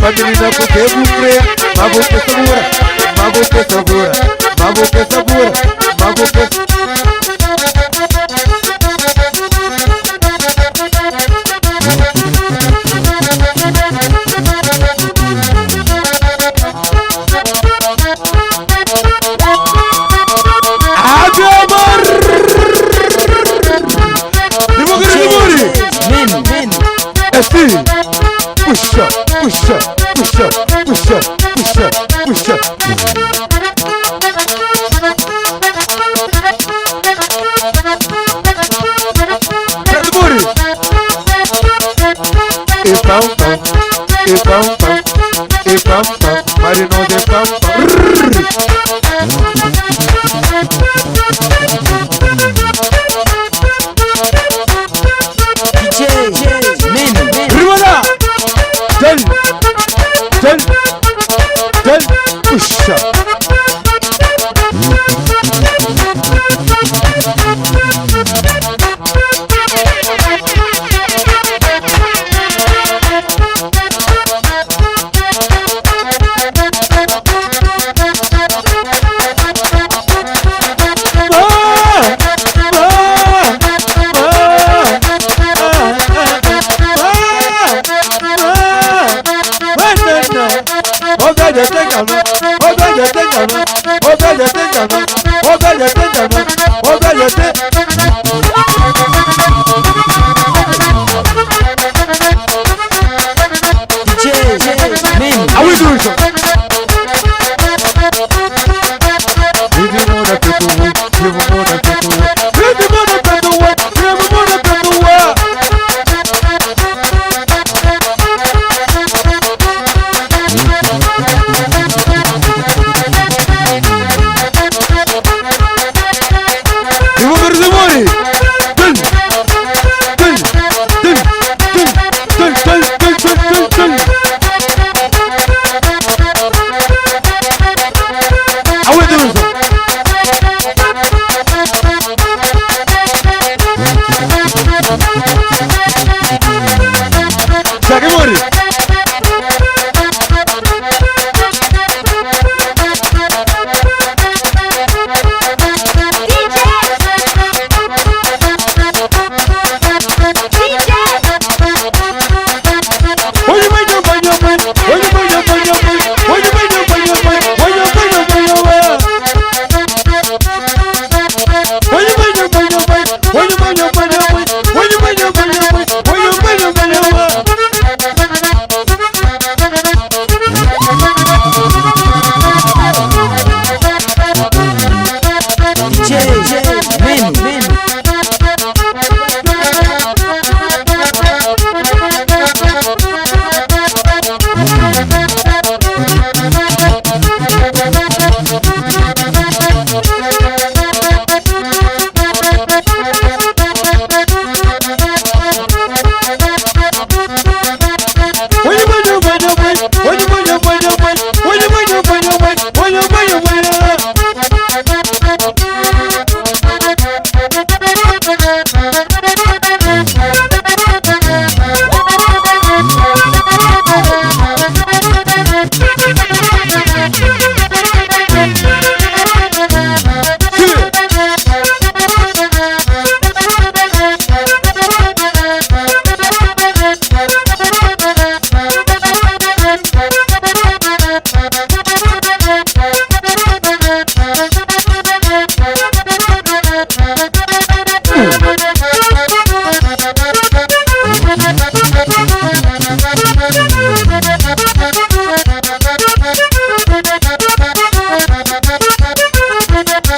Família com quebro preto, mas você segura, mas você segura, mas você segura, mas você... Ave amor! É assim! Puxa, puxa, puxa, puxa, puxa, puxa. Pedro Muri. E pão, pão, e pão, pão, e pão, pão, marinão de pão, pão. Puxa!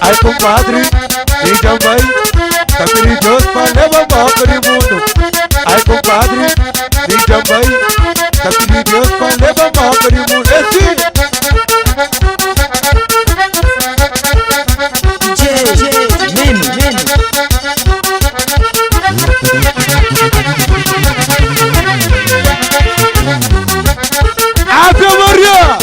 Ai compadre, e também tá perigoso pra levar mal para o mundo. Ai compadre, e também tá perigoso pra levar mal para o mundo. Ave Maria!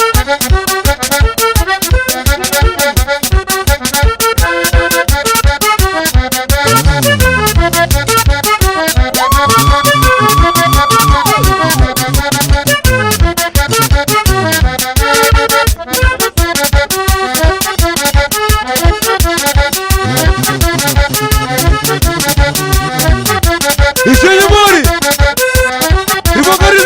Isso aí, amore! E vou querer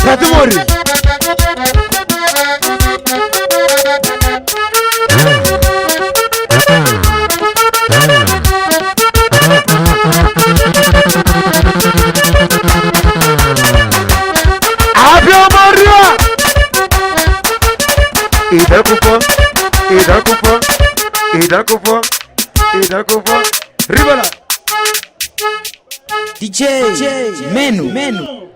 Prato amore! Ave Maria! Idar kupa, idar kupa, idar kupa, idar kupa. Ribala! DJ Menu.